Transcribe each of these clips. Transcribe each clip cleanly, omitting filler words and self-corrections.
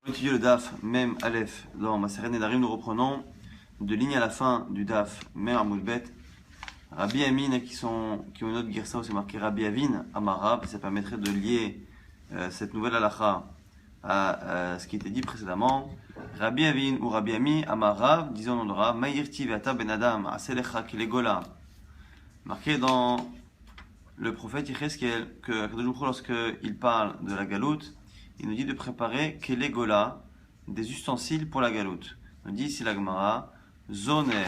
Étudier le DAF, même Aleph, dans Maseret Nedarim, nous reprenons de ligne à la fin du DAF, même Amoud Bet, Rabbi Amin, qui ont une autre girsa où c'est marqué Rabbi Avin, Amarab, ça permettrait de lier cette nouvelle halakha à ce qui était dit précédemment. Rabbi Avin ou Rabbi Ami, Amarab, disons dans le Rav, Ma'irti ve'ata ben Adam, Aselecha kilegola, marqué dans le prophète Yecheskel, que Akadosh Baruch Hu, lorsqu'il parle de la galoute, il nous dit de préparer Kelegola, des ustensiles pour la galoute. Il nous dit ici la Gemara, Zoner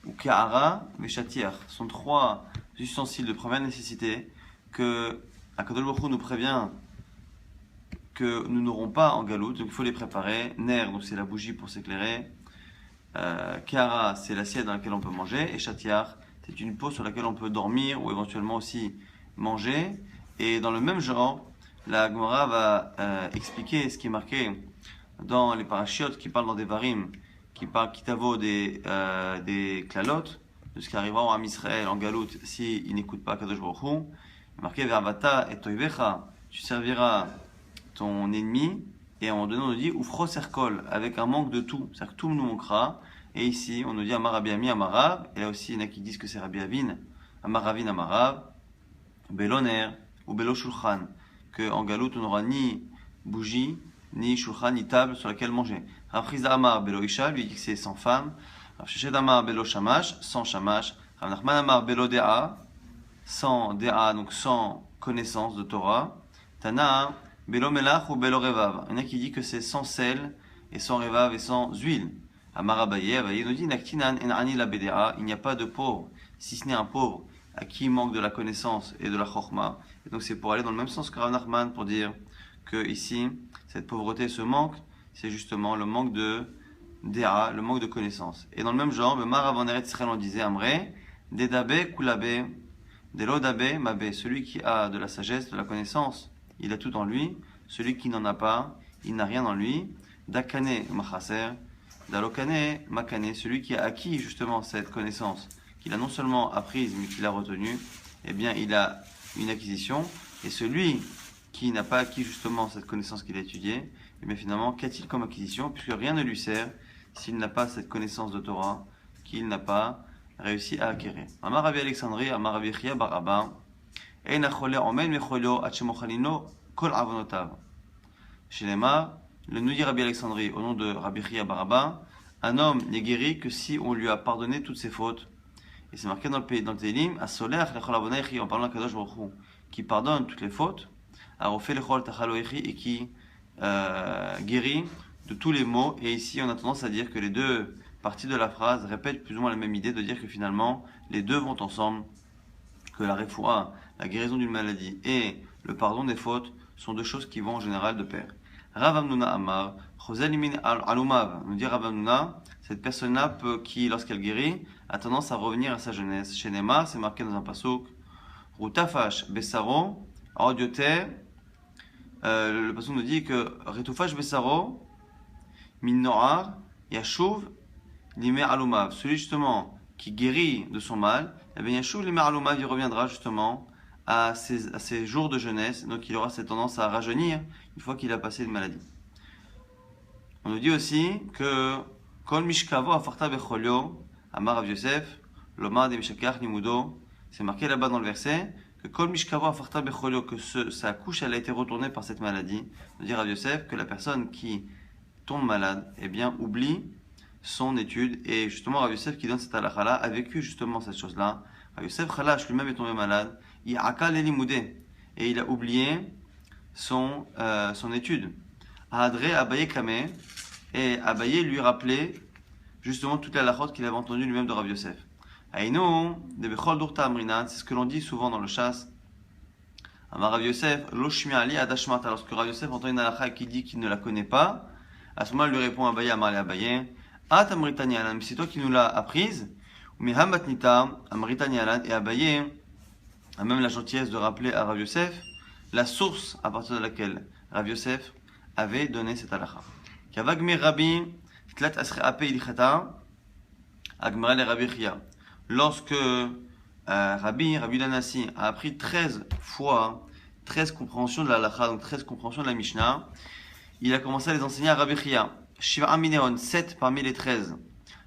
ou Ka'ara Veshatir sont trois ustensiles de première nécessité que Akadosh Baruch Hu nous prévient que nous n'aurons pas en galoute, donc il faut les préparer. Ner, donc c'est la bougie pour s'éclairer. Ka'ara, c'est l'assiette dans laquelle on peut manger. Et Shatiar, c'est une peau sur laquelle on peut dormir ou éventuellement aussi manger. Et dans le même genre, la Gemara va expliquer ce qui est marqué dans les parachiotes qui parlent dans des varim, qui parlent kitavo des klalotes, de ce qui arrivera en Am Israël en galoute s'il n'écoute pas Kadosh Baruch Hu. Il est marqué Ve'avata et toivecha, tu serviras ton ennemi. Et à un moment donné, on nous dit Ufro serkol, avec un manque de tout, c'est-à-dire que tout nous manquera. Et ici, on nous dit Amar Rabbi Ami Amarav, et là aussi, il y en a qui disent que c'est Rabbi Avin, Amar Ravin Amarav, Beloner ou Belo Shulchan, qu'en galoute, on n'aura ni bougie, ni shulchan, ni table sur laquelle manger. Rav Chizda Amar Belo Isha, lui dit que c'est sans femme. Rav Sheshet Amar Belo Shamash, sans shamash. Rav Nachman Amar Belo Dea, sans Dea, donc sans connaissance de Torah. Tana, Belo Melach ou Belo Revav. Il y en a qui dit que c'est sans sel, et sans Revav, et sans huile. Amar Abaye, Abaye nous dit Naktinan en ani la Bedea, il n'y a pas de pauvre, si ce n'est un pauvre à qui il manque de la connaissance et de la chorma. Et donc c'est pour aller dans le même sens que Rav Nachman pour dire que ici, cette pauvreté, ce manque, c'est justement le manque de Dea, le manque de connaissance. Et dans le même genre, le Mar avant Eretz Israël on disait Amré, Dedabe Kulabe, Delodabe Mabe, celui qui a de la sagesse, de la connaissance, il a tout en lui, celui qui n'en a pas, il n'a rien en lui. Dakane Machaser, Dalokane Makane, celui qui a acquis justement cette connaissance, qu'il a non seulement apprise mais qu'il a retenue, eh bien il a une acquisition. Et celui qui n'a pas acquis justement cette connaissance qu'il a étudiée, eh bien finalement qu'a-t-il comme acquisition, puisque rien ne lui sert s'il n'a pas cette connaissance de Torah qu'il n'a pas réussi à acquérir. Amar Rabbi Alexandrie, Amar Rabbi Chia bar Abba, Ein achole omen mecholo ad shemochalino kol avonotav. Shinema, le nous dit Rabbi Alexandrie au nom de Rabbi Chia bar Abba, un homme n'est guéri que si on lui a pardonné toutes ses fautes. Et c'est marqué dans le Télim, en parlant de Kadosh Baruch Hu, qui pardonne toutes les fautes, et qui guérit de tous les maux. Et ici, on a tendance à dire que les deux parties de la phrase répètent plus ou moins la même idée, de dire que finalement, les deux vont ensemble, que la refoua, la guérison d'une maladie, et le pardon des fautes sont deux choses qui vont en général de pair. Rav Amnuna Amar, Choselimin Alumav, nous dit Rav Amnuna, cette personne-là qui, lorsqu'elle guérit, a tendance à revenir à sa jeunesse. Chez Nema, c'est marqué dans un pasuk, Rutafash Besaro, Audioter, le pasuk nous dit que Retufash Besaro, Min Noar, Yashuv, Limer Alumav, celui justement qui guérit de son mal, eh bien Yashuv Limer Alumav, il reviendra justement à ses jours de jeunesse, donc il aura cette tendance à rajeunir une fois qu'il a passé une maladie. On nous dit aussi que Kol Mishkavo Afarta Becholio, Amar Rav Yosef, Lomar de Mishakach Nimudo, c'est marqué là-bas dans le verset, que Kol Mishkavo Afarta Becholio, que sa couche elle a été retournée par cette maladie. On dit Rav Yosef que la personne qui tombe malade, eh bien oublie son étude, et justement Rav Yosef qui donne cette halakha-là a vécu justement cette chose-là. Rav Yosef Khalash lui-même est tombé malade, et il a oublié son étude. Adré Abaye Kame, et Abaye lui rappelait justement toute la halachot qu'il avait entendue lui-même de Rav Yosef. Aïnou, de Bechol Durta Amrinan, c'est ce que l'on dit souvent dans le chasse. Amar Rav Yosef, Loshmi Ali Adashmata, lorsque Rav Yosef entend une halakha qui dit qu'il ne la connaît pas, à ce moment il lui répond Abaye, Amar Abaye, At Amritani Alan, c'est toi qui nous l'as apprise, mais Hamatnita, Amritani Alan, et Abaye a même la gentillesse de rappeler à Rav Yosef la source à partir de laquelle Rav Yosef avait donné cette halakha. Kavagmir Rabbi, Tlat Asre Ape Ilichata, Agmara le Rabbi Chia. Lorsque Rabbi Danassi a appris 13 fois, 13 compréhensions de la halakha, donc 13 compréhensions de la Mishnah, il a commencé à les enseigner à Rabbi Chia. Shiva Mineon, 7 parmi les 13.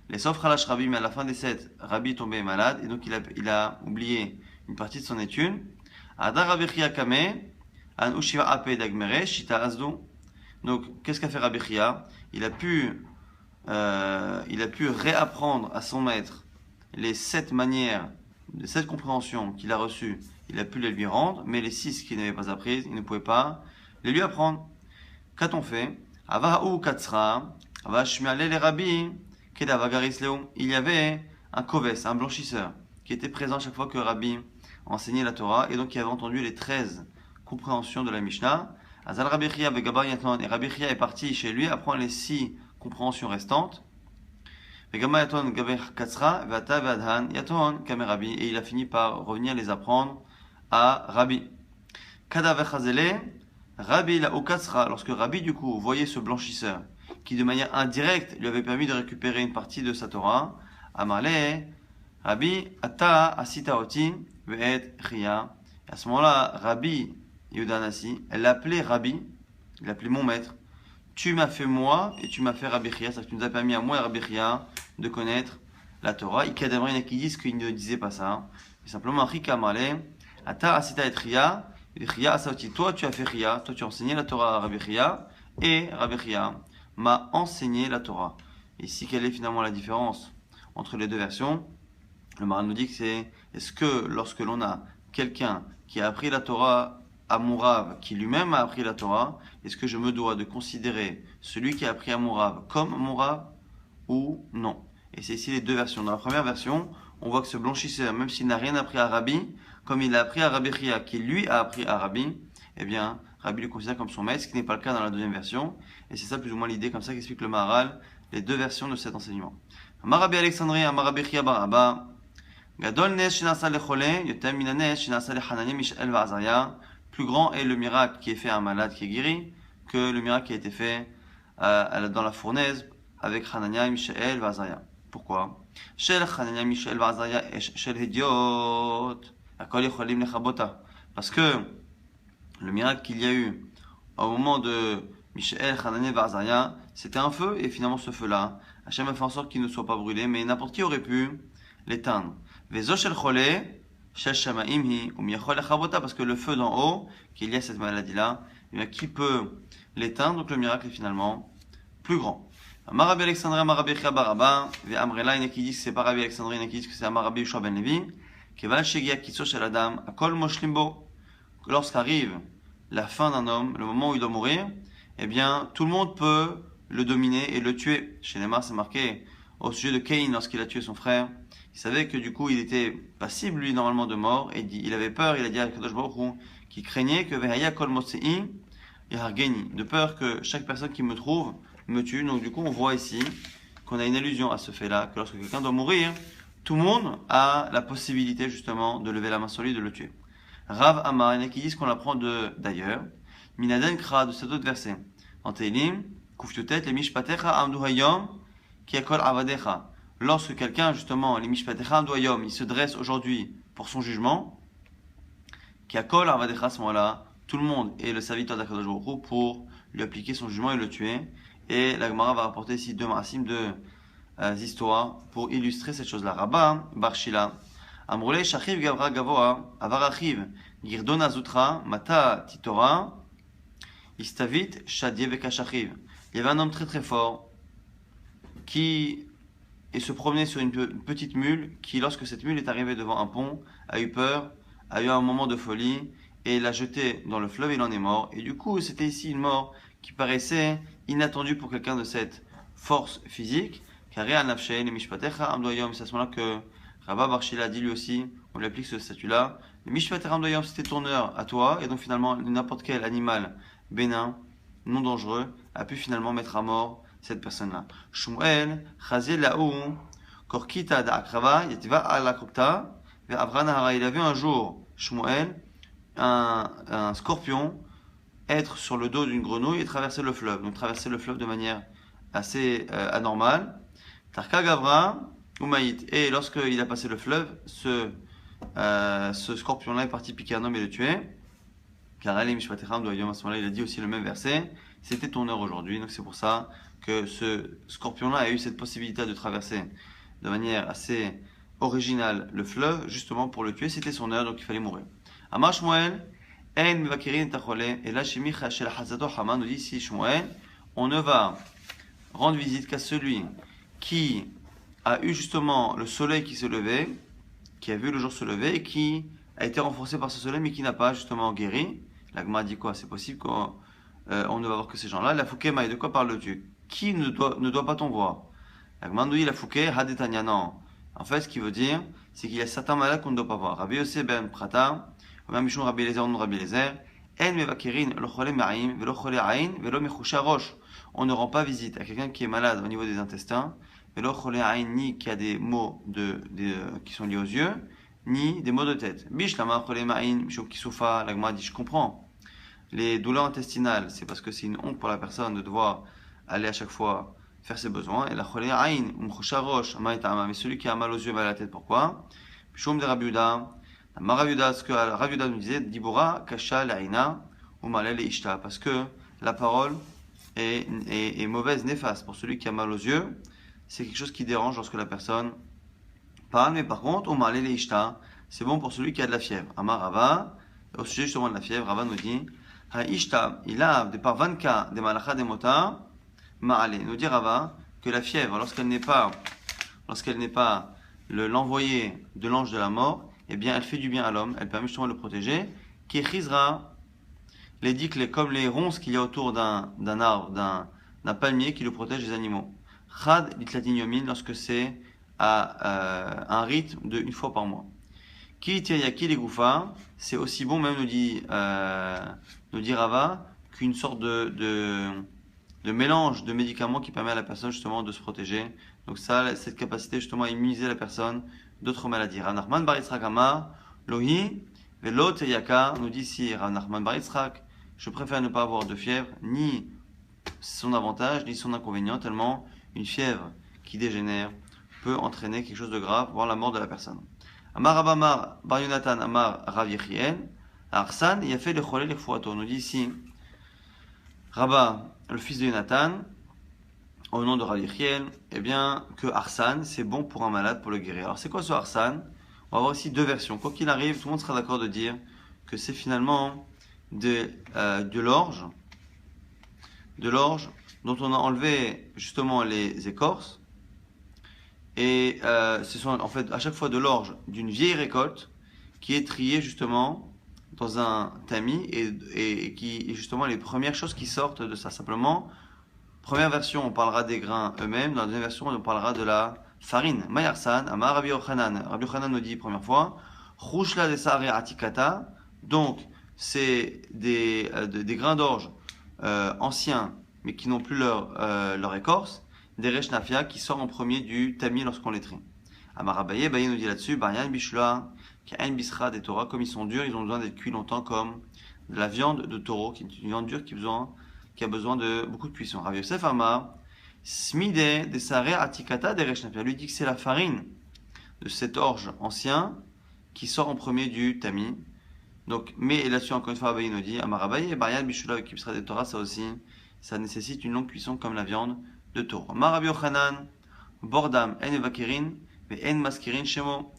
Les sauf Khalash Rabbi, mais à la fin des 7, Rabbi est tombé malade et donc il a oublié une partie de son étude. Adar Rabbi Chia Kame, An Ushiva Ape Dagmere, Shita Azdu. Donc, qu'est-ce qu'a fait Rabbi Chia? Il a pu réapprendre à son maître les 7 manières, les 7 compréhensions qu'il a reçues. Il a pu les lui rendre, mais les 6 qu'il n'avait pas apprises, il ne pouvait pas les lui apprendre. Qu'a-t-on fait? Avahu Katsra, Avashmiale les Rabbi, Kedavagaris Leo. Il y avait un koves, un blanchisseur, qui était présent chaque fois que Rabbi enseignait la Torah, et donc qui avait entendu les 13 compréhensions de la Mishnah. Azal Rabbi Chia avec Gabar Yatnon, et Rabbi Chia est parti chez lui apprendre les 6 compréhensions restantes. Et il a fini par revenir les apprendre à Rabbi. Lorsque Rabbi du coup voyait ce blanchisseur qui de manière indirecte lui avait permis de récupérer une partie de sa Torah, Amarle, Rabbi Ata Asita Oti Ve'et Chia. À ce moment-là, Rabbi Yudanasi, elle l'appelait Rabbi, il l'appelait mon maître. Tu m'as fait moi et tu m'as fait Rabbi Chia, c'est-à-dire que tu nous as permis à moi et Rabbi Chia de connaître la Torah. Il y en a qui disent qu'il ne disait pas ça. Mais simplement, Rika Amarle, Ata Asita et Chia, Chia Asauti. Toi tu as fait Chia, toi tu as enseigné la Torah à Rabbi Chia, et Rabbi Chia m'a enseigné la Torah. Et ici, quelle est finalement la différence entre les deux versions? Le Maran nous dit que c'est, est-ce que lorsque l'on a quelqu'un qui a appris la Torah à mon Rav, qui lui-même a appris la Torah, est-ce que je me dois de considérer celui qui a appris à mon Rav comme mon Rav ou non? Et c'est ici les deux versions. Dans la première version, on voit que ce blanchisseur, même s'il n'a rien appris à Rabbi, comme il a appris à Rabbi Chia, qui lui a appris à Rabbi, eh bien, Rabbi le considère comme son maître, ce qui n'est pas le cas dans la deuxième version. Et c'est ça plus ou moins l'idée, comme ça qu'explique le Maharal, les deux versions de cet enseignement. Marabi Alexandrie, Marabi Chia Baraba, Gadol Nes Shinasa Lechole, Yotem Minanes Shinasa Lechanani Mishael Vazaya. Plus grand est le miracle qui est fait à un malade qui est guéri que le miracle qui a été fait dans la fournaise avec Hanania, Mishael Vazaya. Pourquoi? Shel Hanania, Mishael Vazaya et Shel Hediot. Parce que le miracle qu'il y a eu au moment de Mishael, Hanania et Vazaya, c'était un feu, et finalement ce feu-là, Hachem a fait en sorte qu'il ne soit pas brûlé, mais n'importe qui aurait pu l'éteindre. Vezo Shel Chole, Shel Shamaim hi, ou Miachol Echabota, parce que le feu d'en haut, qu'il y a cette maladie-là, qui peut l'éteindre, donc le miracle est finalement plus grand. Marabi Alexandria, Marabi Chia Baraba, Ve Amrela, il y en a qui disent que c'est pas Rabbi Alexandria, il y en a qui disent que c'est Marabi Yoshua ben Levi. Lorsqu'arrive la fin d'un homme, le moment où il doit mourir, eh bien, tout le monde peut le dominer et le tuer. Chez Neymar, c'est marqué au sujet de Caïn lorsqu'il a tué son frère. Il savait que du coup, il était passible, lui, normalement, de mort. Et il avait peur, il a dit à Kadosh Baruch Hu, qu'il craignait que Vehaya Kol Mosei Yargeni, de peur que chaque personne qui me trouve me tue. Donc, du coup, on voit ici qu'on a une allusion à ce fait-là, que lorsque quelqu'un doit mourir, tout le monde a la possibilité justement de lever la main sur lui et de le tuer. Rav Amar, il y en a qui disent qu'on l'apprend d'ailleurs. Minaden Kra, de cet autre verset. En Teilim, Kuftutet, les Mishpatecha Amdu Hayom, Kiakol Avadecha. Lorsque quelqu'un, justement, les Mishpatecha Amdu Hayom, il se dresse aujourd'hui pour son jugement, Kiakol Avadecha, à ce moment-là, tout le monde est le serviteur d'Akadosh Baruch Hu pour lui appliquer son jugement et le tuer. Et la Gemara va rapporter ici deux marasim de histoires pour illustrer cette chose-là. Rabba, Barshila, Amrule, Shachiv Gavra Gavoa, Avarachiv, Girdona Zutra, Mata Titora, Istavit, Shadie Veka Shachiv. Il y avait un homme très très fort qui se promenait sur une petite mule qui, lorsque cette mule est arrivée devant un pont, a eu peur, a eu un moment de folie et l'a jeté dans le fleuve et il en est mort. Et du coup, c'était ici une mort qui paraissait inattendue pour quelqu'un de cette force physique. Car c'est à ce moment-là que Rabba Barshila dit lui aussi, on lui applique ce statut-là. Le Mishpatecha Amdoyom, c'était ton heure à toi, et donc finalement, n'importe quel animal bénin, non dangereux, a pu finalement mettre à mort cette personne-là. Shmuel, Chazé Laou, Korkita Da'akrava, Yativa Alakokta, Avranahara. Il a vu un jour, Shmuel, un scorpion, être sur le dos d'une grenouille et traverser le fleuve. Donc traverser le fleuve de manière assez anormale. Tarka Gavra, Umaït. Et lorsqu'il a passé le fleuve, ce scorpion-là est parti piquer un homme et le tuer. Car Ali Mishpatecha Amdoyom, à ce moment-là, il a dit aussi le même verset. c'était ton heure aujourd'hui. Donc c'est pour ça que ce scorpion-là a eu cette possibilité de traverser de manière assez originale le fleuve, justement pour le tuer. C'était son heure, donc il fallait mourir. Amar Shmuel, En Mevakirin Tachole, et là, Shemi Chashel Hazato Haman nous dit ici, Shmuel, on ne va rendre visite qu'à celui qui a eu justement le soleil qui se levait, qui a vu le jour se lever et qui a été renforcé par ce soleil mais qui n'a pas justement guéri. L'Agma dit quoi? C'est possible qu'on ne va voir que ces gens-là. La Fouké Maï, de quoi parle-tu? Qui ne doit pas t'en voir? L'Agma nous dit la Fouké Hadetanya, non. En fait, ce qui veut dire, c'est qu'il y a certains malades qu'on ne doit pas voir. Rabbi Yosef ben Prata, même Mishon Rabbi Eliezer, non Rabbi Eliezer, En Mevakirin, lo chole ma'im, velo chole aïn, velo mechusha rosh. On ne rend pas visite à quelqu'un qui est malade au niveau des intestins, velo chole aïn, ni qui a des maux qui sont liés aux yeux, ni des maux de tête. Bish lama chole ma'in, Mishon Kisoufa, l'Agma dit je comprends. Les douleurs intestinales, c'est parce que c'est une honte pour la personne de devoir aller à chaque fois faire ses besoins. Et la cholé aïn, rosh, mais celui qui a mal aux yeux va à la tête, pourquoi? Shum de Rabiuda, ce que Rabiuda nous disait, Dibura, Kasha, Laïna, ou Malel et Ishta, parce que la parole est mauvaise, néfaste. Pour celui qui a mal aux yeux, c'est quelque chose qui dérange lorsque la personne parle, mais par contre, ou Malel et Ishta, c'est bon pour celui qui a de la fièvre. Amar Rava, au sujet justement de la fièvre, Rava nous dit, Ha-ishta, il a de par 20 cas des malacha des motards, ma'ale. Nous dit Rava que la fièvre, lorsqu'elle n'est pas l'envoyé de l'ange de la mort, eh bien, elle fait du bien à l'homme, elle permet justement de le protéger. Qui chizra, les dicles comme les ronces qu'il y a autour d'un arbre, d'un palmier qui le protège des animaux. Chad litlatin yomin, lorsque c'est à un rythme de une fois par mois. Qui tiriyaki les gouffas, c'est aussi bon, même nous dit Rava, qu'une sorte de mélange de médicaments qui permet à la personne justement de se protéger. Donc ça a cette capacité justement à immuniser la personne d'autres maladies. Rav Nachman bar Yitzchak Amar, Lohi, Velo Tiriyaka, nous dit ici Rav Nachman bar Yitzchak, je préfère ne pas avoir de fièvre, ni son avantage, ni son inconvénient, tellement une fièvre qui dégénère peut entraîner quelque chose de grave, voire la mort de la personne. Amar Abamar bar Yonatan Amar Rav Yechiel, Arsan, il a fait le cholé le fouato. Nous dit ici Rabba, le fils de Yonatan, au nom de Rav Yechiel, eh bien, que Arsan, c'est bon pour un malade pour le guérir. Alors, c'est quoi ce Arsan? On va voir ici deux versions. Quoi qu'il arrive, tout le monde sera d'accord de dire que c'est finalement de l'orge dont on a enlevé justement les écorces. Et ce sont en fait à chaque fois de l'orge d'une vieille récolte qui est triée justement dans un tamis et qui est justement les premières choses qui sortent de ça. Simplement, première version, on parlera des grains eux-mêmes. Dans la deuxième version, on parlera de la farine. Mayarsan, Amar Rabbi Yochanan. Rabbi Yochanan nous dit première fois, Chouchla de Sare Atikata. Donc, c'est des grains d'orge anciens, mais qui n'ont plus leur écorce. Des Reshnafia qui sortent en premier du tamis lorsqu'on les trie. Amar Abaye, Baye nous dit là-dessus, Barian Bishula, Kain Bisra des Torah, comme ils sont durs, ils ont besoin d'être cuits longtemps comme de la viande de taureau, qui est une viande dure qui a besoin de beaucoup de cuisson. Rav Yosef Amar, Smide de Sare Atikata des Reshnafia, lui dit que c'est la farine de cet orge ancien qui sort en premier du tamis. Donc, mais là-dessus, encore une fois, Abaye nous dit, Amar Abaye, Barian Bishula, qui Bisra des Torah, ça aussi, ça nécessite une longue cuisson comme la viande de taureau. Rabbi Yochanan, Bordam, en evakirin, mais en maskirin shemo.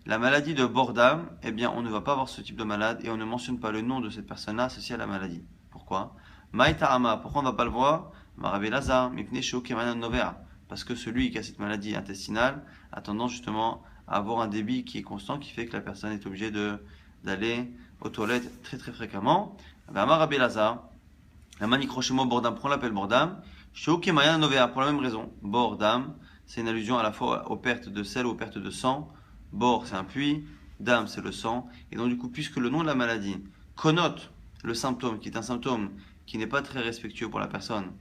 La maladie de Bordam, eh bien, on ne va pas avoir ce type de malade et on ne mentionne pas le nom de cette personne-là associée à la maladie. Pourquoi? Maïta'ama, pourquoi on ne va pas le voir? Rabbi Lazar, mipne sheo kemanan novea. Parce que celui qui a cette maladie intestinale a tendance justement à avoir un débit qui est constant, qui fait que la personne est obligée d'aller aux toilettes très très fréquemment. Rabbi Lazar, la manicrochemo Bordam, pourquoi on l'appelle Bordam? Shokemaya Novea, pour la même raison. Bor dam, c'est une allusion à la fois aux pertes de sel, aux pertes de sang. Bor, c'est un puits. Dam, c'est le sang. Et donc, du coup, puisque le nom de la maladie connote le symptôme, qui est un symptôme qui n'est pas très respectueux pour la personne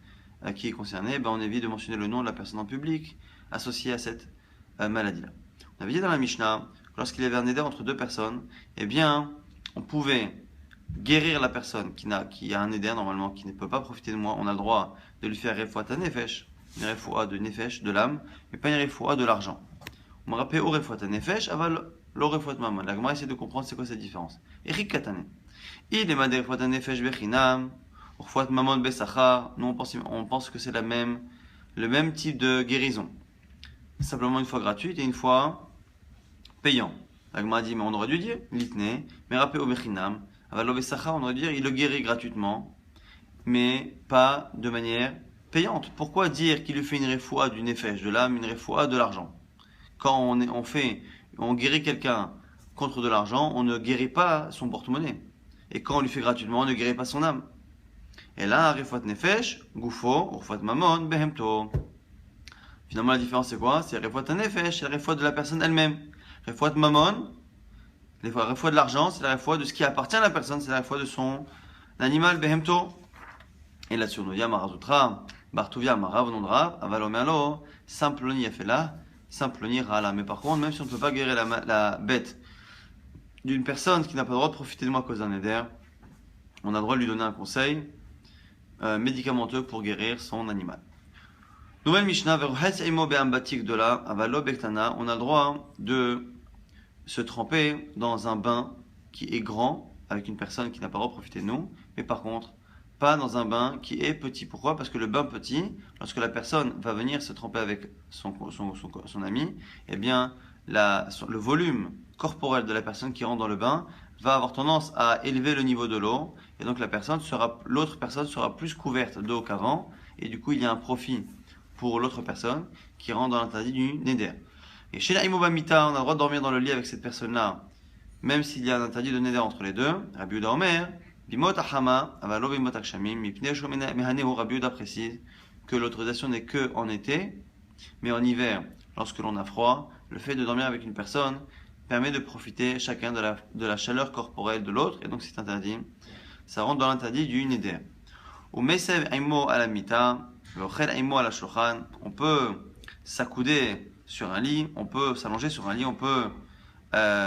qui est concernée, ben on évite de mentionner le nom de la personne en public associé à cette maladie-là. On avait dit dans la Mishnah, lorsqu'il y avait un éder entre deux personnes, eh bien, on pouvait guérir la personne qui a un éder normalement, qui ne peut pas profiter de moi. On a le droit de lui faire refoua ta nefesh, une refoua de nefesh, de l'âme, mais pas une refoua de l'argent. On me rappelle au refoua ta nefesh, aval le refoua maman. La Gemara essaie de comprendre c'est quoi cette différence. Eric Katane. Il est madé refoua ta nefesh bechinam, Urfouat mamon besachar, nous on pense que c'est le même type de guérison. Simplement une fois gratuite et une fois payant. L'agma dit, mais on aurait dû dire, litne, mais rappelé au mechinam, avalo besachar, on aurait dû dire, il le guérit gratuitement, mais pas de manière payante. Pourquoi dire qu'il lui fait une refoua du nefesh, de l'âme, une refoua de l'argent? Quand on guérit quelqu'un contre de l'argent, on ne guérit pas son porte-monnaie. Et quand on lui fait gratuitement, on ne guérit pas son âme. Et là, refoua nefesh, gufo, refoua mamon, behemto. Finalement, la différence c'est quoi? C'est refoua nefesh, c'est la refoua de la personne elle-même. Refoua mamon, la refoua de l'argent, c'est la refoua de ce qui appartient à la personne, c'est la refoua de son animal, behemto. Et là-dessus, on nous dit, Marazutra, Bartuvia, Marav, non Rav, Avalomealo, Simploni Yafela, Simploni Rala. Mais par contre, même si on ne peut pas guérir la bête d'une personne qui n'a pas le droit de profiter de moi à cause d'un éder, on a le droit de lui donner un conseil médicamenteux pour guérir son animal. Nouvelle Mishnah, Veruhetz Eimo Beambatik de la, Avalo Bektana, on a le droit de se tremper dans un bain qui est grand, avec une personne qui n'a pas le droit de profiter de nous, mais par contre, pas dans un bain qui est petit. Pourquoi? Parce que le bain petit, lorsque la personne va venir se tremper avec son ami, eh bien, le volume corporel de la personne qui rentre dans le bain va avoir tendance à élever le niveau de l'eau, et donc l'autre personne sera plus couverte d'eau qu'avant, et du coup, il y a un profit pour l'autre personne qui rentre dans l'interdit du neder. Et chez la Imobamita, on a le droit de dormir dans le lit avec cette personne-là, même s'il y a un interdit de neder entre les deux. Rabbi Yehuda Omer, Bimot Achama, Avalo Bimot Akshamim, Mipnei Mehanehu, Rabbi Yehuda précise que l'autorisation n'est que en été, mais en hiver, lorsque l'on a froid, le fait de dormir avec une personne permet de profiter chacun de la chaleur corporelle de l'autre, et donc c'est interdit. Ça rentre dans l'interdit du neder. Ou Mesev Aimo Alamita, Vochel Aimo Alashochan, on peut s'accouder sur un lit, on peut s'allonger sur un lit, on peut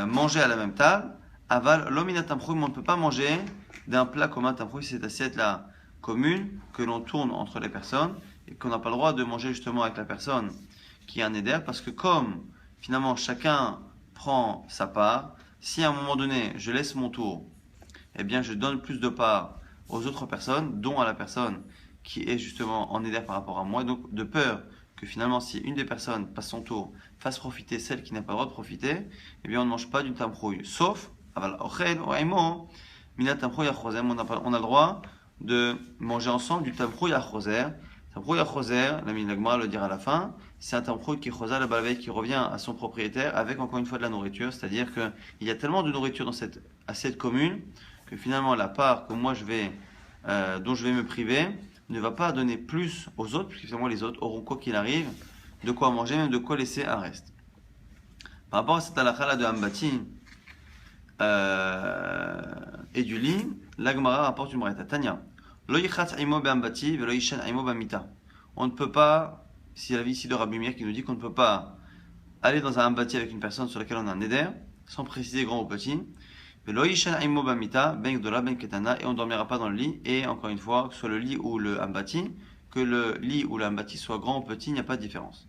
manger à la même table. Aval l'omina tamchouy, mais on ne peut pas manger d'un plat commun tamchouy, cette assiette-là commune que l'on tourne entre les personnes et qu'on n'a pas le droit de manger justement avec la personne qui est un éder, parce que comme finalement chacun prend sa part, si à un moment donné je laisse mon tour, eh bien je donne plus de part aux autres personnes, dont à la personne qui est justement en éder par rapport à moi, donc de peur que finalement si une des personnes passe son tour, fasse profiter celle qui n'a pas le droit de profiter, eh bien on ne mange pas d'une tamchouille, sauf on a le droit de manger ensemble du tamchouille à choser. Tamchouille à choser, l'ami Nagmara le dira à la fin, c'est un tamchouille qui choser la balveille qui revient à son propriétaire avec encore une fois de la nourriture, c'est-à-dire qu'il y a tellement de nourriture dans cette assiette commune que finalement la part que moi dont je vais me priver ne va pas donner plus aux autres, puisque finalement les autres auront quoi qu'il arrive de quoi manger, même de quoi laisser un reste. Par rapport à cette halakha de Ambati et du lit, l'Agmara rapporte une braïta. Tanya, lo yichatz aimo be'ambati velo yishan aimo b'amita. On ne peut pas, si la vie ici de Rabbi Meir qui nous dit qu'on ne peut pas aller dans un ambati avec une personne sur laquelle on a un neder, sans préciser grand ou petit, velo yishan aimo b'amita, ben gdola ben ketana, et on ne dormira pas dans le lit, et encore une fois, que ce soit le lit ou le ambati, que le lit ou le ambati soit grand ou petit, il n'y a pas de différence.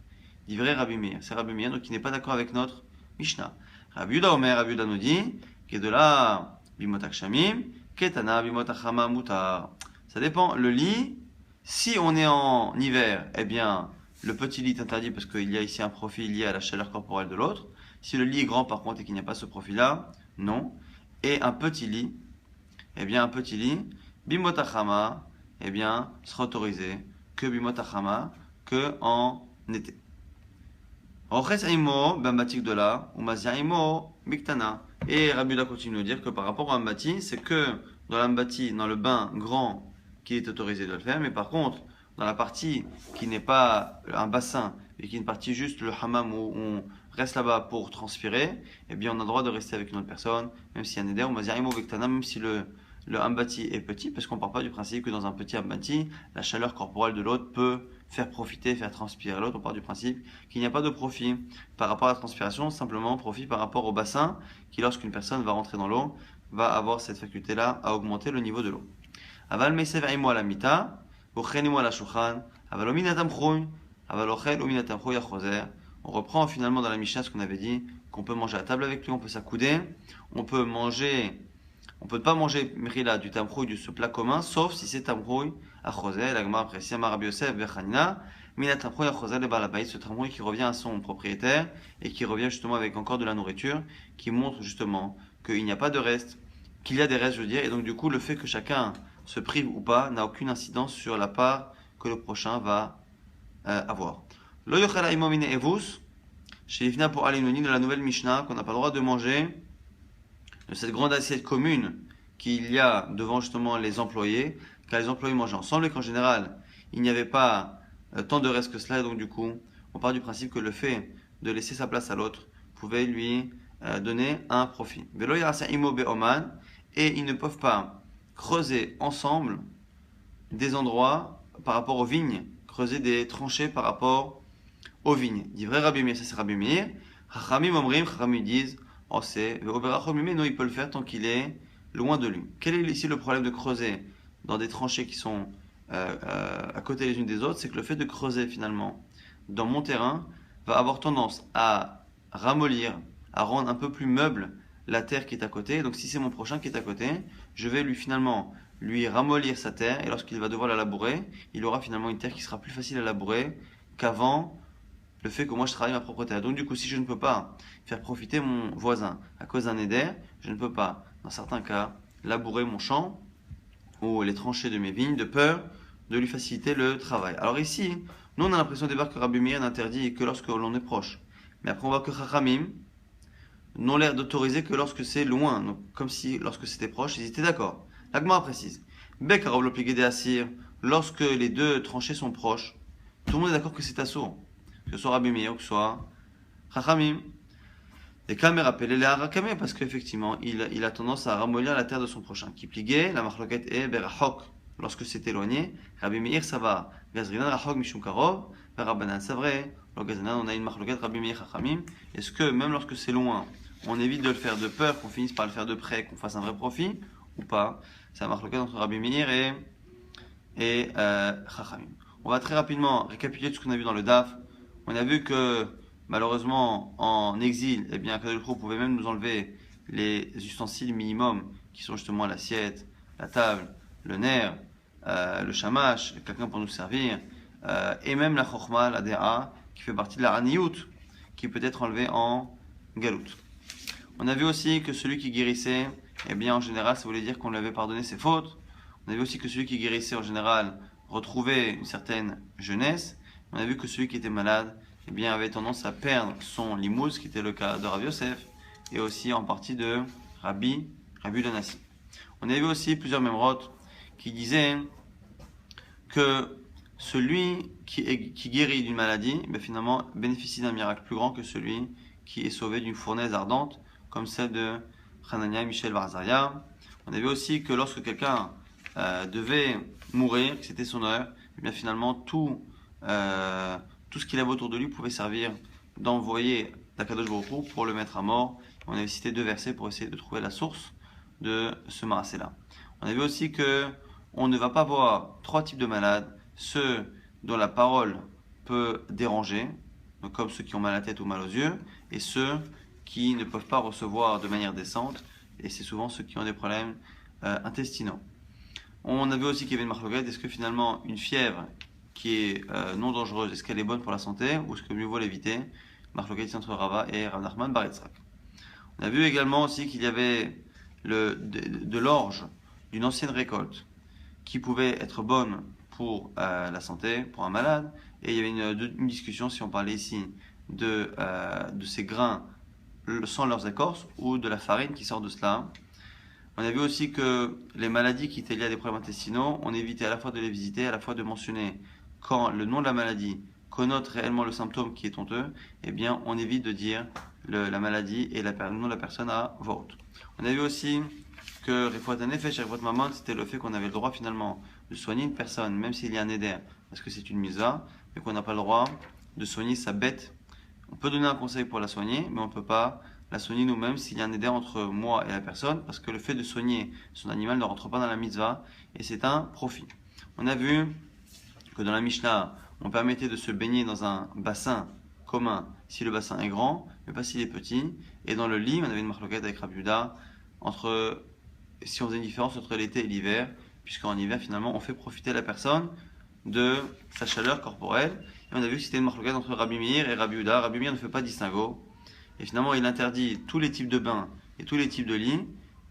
Dit vrai Rabbi Meir, c'est Rabbi Meir, donc il n'est pas d'accord avec notre Mishnah. Rabbi Yehuda Omer, Rabbi Yehuda nous dit, Kedola bimotak shamim, ketana bimotak chama mutar. Ça dépend. Le lit, si on est en hiver, eh bien, le petit lit est interdit parce qu'il y a ici un profil lié à la chaleur corporelle de l'autre. Si le lit est grand par contre et qu'il n'y a pas ce profil-là, non. Et un petit lit, eh bien, un petit lit, bimotak chama, eh bien, sera autorisé que bimotak chama, que en été. Roches aimo, bambatik de là, ou mazia aimo, miktana. Et Rabbi Yehuda continue de nous dire que par rapport au ambati, c'est que dans l'ambati, dans le bain grand, qu'il est autorisé de le faire, mais par contre, dans la partie qui n'est pas un bassin, mais qui est une partie juste le hammam où on reste là-bas pour transpirer, eh bien on a le droit de rester avec une autre personne, même s'il y a un éder, ou mazia aimo, miktana, même si le ambati est petit, parce qu'on ne part pas du principe que dans un petit ambati, la chaleur corporelle de l'autre peut faire profiter, faire transpirer l'autre. On part du principe qu'il n'y a pas de profit par rapport à la transpiration, simplement profit par rapport au bassin qui, lorsqu'une personne va rentrer dans l'eau, va avoir cette faculté-là à augmenter le niveau de l'eau. Aval mesev aimo ala mita, uchenimo ala shulchan, aval ominatam chouy, aval ochel ominatam chouy achoser. On reprend finalement dans la Mishnah ce qu'on avait dit, qu'on peut manger à table avec lui, on peut s'accouder, on peut manger On ne peut pas manger Mechila du tamrouille de ce plat commun, sauf si c'est tamrouille à Chosé, la Gemara précise, Rabbi Yosef, Bechanina, Mina tamrouille à Chosé, le Balabait, ce tamrouille qui revient à son propriétaire et qui revient justement avec encore de la nourriture, qui montre justement qu'il n'y a pas de reste, qu'il y a des restes, je veux dire, et donc du coup, le fait que chacun se prive ou pas n'a aucune incidence sur la part que le prochain va avoir. Lo yochela imomine evus, chez Ifna pour Alinoni de la nouvelle Mishnah, qu'on n'a pas le droit de manger de cette grande assiette commune qu'il y a devant justement les employés, car les employés mangent ensemble et qu'en général, il n'y avait pas tant de reste que cela, et donc du coup, on part du principe que le fait de laisser sa place à l'autre pouvait lui donner un profit. Velo yarasa imo be'oman, et ils ne peuvent pas creuser ensemble des endroits par rapport aux vignes, creuser des tranchées par rapport aux vignes. Dit vrai Rabbi Meir, ça c'est Rabbi Meir. Chachamim omrim, Chachamim disent, oh c'est, non, il peut le faire tant qu'il est loin de lui. Quel est ici le problème de creuser dans des tranchées qui sont à côté les unes des autres? C'est que le fait de creuser finalement dans mon terrain va avoir tendance à ramollir, à rendre un peu plus meuble la terre qui est à côté. Donc si c'est mon prochain qui est à côté, je vais lui ramollir sa terre, et lorsqu'il va devoir la labourer, il aura finalement une terre qui sera plus facile à labourer qu'avant le fait que moi je travaille ma propre terre. Donc du coup, si je ne peux pas faire profiter mon voisin à cause d'un éder, je ne peux pas, dans certains cas, labourer mon champ ou les tranchées de mes vignes de peur de lui faciliter le travail. Alors ici, nous on a l'impression au départ que Rabbi Meir n'interdit que lorsque l'on est proche. Mais après on voit que Chachamim n'ont l'air d'autoriser que lorsque c'est loin. Donc comme si lorsque c'était proche, ils étaient d'accord. La Gemara précise. Bekarov l'obligé des Assir, lorsque les deux tranchées sont proches, tout le monde est d'accord que c'est assourd. Que ce soit Rabbi Meir ou que ce soit Chachamim. Et Kamer appelé les Harakame parce qu'effectivement, il a tendance à ramollir la terre de son prochain. Qui pliguait, la marloquette est Berachok lorsque c'est éloigné. Rabbi Meir, ça va. Gazrinan Rachok Mishum Karov, Rabbanan, c'est vrai. Au Gazrinan, on a une marloquette Rabbi Meir Chachamim. Est-ce que même lorsque c'est loin, on évite de le faire de peur qu'on finisse par le faire de près, qu'on fasse un vrai profit ou pas? C'est la marloquette entre Rabbi Meir et Chachamim. On va très rapidement récapituler tout ce qu'on a vu dans le DAF. On a vu que malheureusement en exil, eh bien, Akadosh Baruch Hu pouvait même nous enlever les ustensiles minimums qui sont justement l'assiette, la table, le nerf, le shamash, quelqu'un pour nous servir, et même la chokhma, la déa, qui fait partie de la haniyut, qui peut être enlevée en galout. On a vu aussi que celui qui guérissait, eh bien en général, ça voulait dire qu'on lui avait pardonné ses fautes. On a vu aussi que celui qui guérissait en général retrouvait une certaine jeunesse. On a vu que celui qui était malade, eh bien, avait tendance à perdre son limouz, qui était le cas de Rabbi Yosef, et aussi en partie de Rabbi Donassi. On a vu aussi plusieurs mémorotes qui disaient que celui qui guérit d'une maladie, eh finalement, bénéficie d'un miracle plus grand que celui qui est sauvé d'une fournaise ardente, comme celle de Hanania et Michel Barzaria. On a vu aussi que lorsque quelqu'un devait mourir, que c'était son heure, eh bien finalement tout ce qu'il avait autour de lui pouvait servir d'envoyer d'Akadosh Baruch Hu pour le mettre à mort. On avait cité 2 versets pour essayer de trouver la source de ce marasé-là. On a vu aussi que on ne va pas voir 3 types de malades, ceux dont la parole peut déranger, donc comme ceux qui ont mal à la tête ou mal aux yeux, et ceux qui ne peuvent pas recevoir de manière décente, et c'est souvent ceux qui ont des problèmes intestinaux. On a vu aussi qu'il y avait une marloquette. Est-ce que finalement une fièvre qui est non dangereuse, est-ce qu'elle est bonne pour la santé ou est-ce que mieux vaut l'éviter? Marloquette entre Rava et Rav Nachman bar Yitzhak. On a vu également aussi qu'il y avait de l'orge d'une ancienne récolte qui pouvait être bonne pour la santé, pour un malade, et il y avait une discussion si on parlait ici de ces grains sans leurs écorces ou de la farine qui sort de cela. On a vu aussi que les maladies qui étaient liées à des problèmes intestinaux, on évitait à la fois de les visiter, à la fois de mentionner quand le nom de la maladie connote réellement le symptôme qui est honteux, eh bien on évite de dire la maladie et le nom de la personne à voix haute. On a vu aussi que Refouat Hanefesh et Refouat Mammon, c'était le fait qu'on avait le droit finalement de soigner une personne, même s'il y a un éder, parce que c'est une misa, mais qu'on n'a pas le droit de soigner sa bête. On peut donner un conseil pour la soigner, mais on ne peut pas la soigner nous-mêmes s'il y a un éder entre moi et la personne, parce que le fait de soigner son animal ne rentre pas dans la mitzvah, et c'est un profit. On a vu que dans la Mishnah, on permettait de se baigner dans un bassin commun si le bassin est grand, mais pas s'il est petit. Et dans le lit, on avait une marloquette avec Rabbi Yehuda entre si on faisait une différence entre l'été et l'hiver, puisqu'en hiver, finalement, on fait profiter la personne de sa chaleur corporelle. Et on a vu que c'était une marloquette entre Rabbi Meir et Rabbi Yehuda. Rabbi Meir ne fait pas de distinguo. Et finalement, il interdit tous les types de bains et tous les types de lits,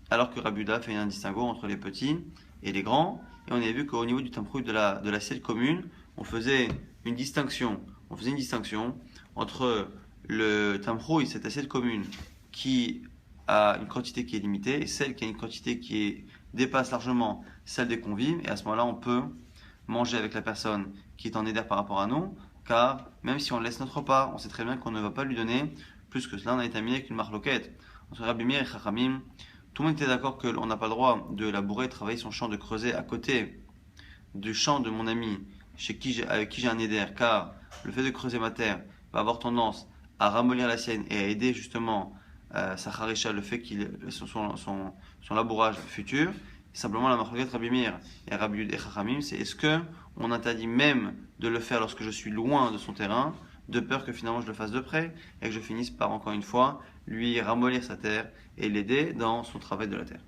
alors que Rabbi Yehuda fait un distinguo entre les petits et les grands. Et on a vu qu'au niveau du tamprout de l'assiette commune, on faisait une distinction. On faisait une distinction entre le tamrouille, cette assiette commune, qui a une quantité qui est limitée, et celle qui a une quantité dépasse largement celle des convives. Et à ce moment-là, on peut manger avec la personne qui est en éder par rapport à nous, car même si on laisse notre repas, on sait très bien qu'on ne va pas lui donner plus que cela. On a établi avec une marloquette entre Rabbi Meir et Chachamim. Tout le monde était d'accord qu'on n'a pas le droit de labourer, de travailler son champ, de creuser à côté du champ de mon ami avec qui j'ai un éder, car le fait de creuser ma terre va avoir tendance à ramollir la sienne et à aider justement sa harisha, le fait qu'il son labourage futur. Simplement, la marloquette Rabbi Meir et Rabbi Yehuda et Chachamim, c'est est-ce que on interdit même de le faire lorsque je suis loin de son terrain, de peur que finalement je le fasse de près et que je finisse par, encore une fois, lui ramollir sa terre et l'aider dans son travail de la terre.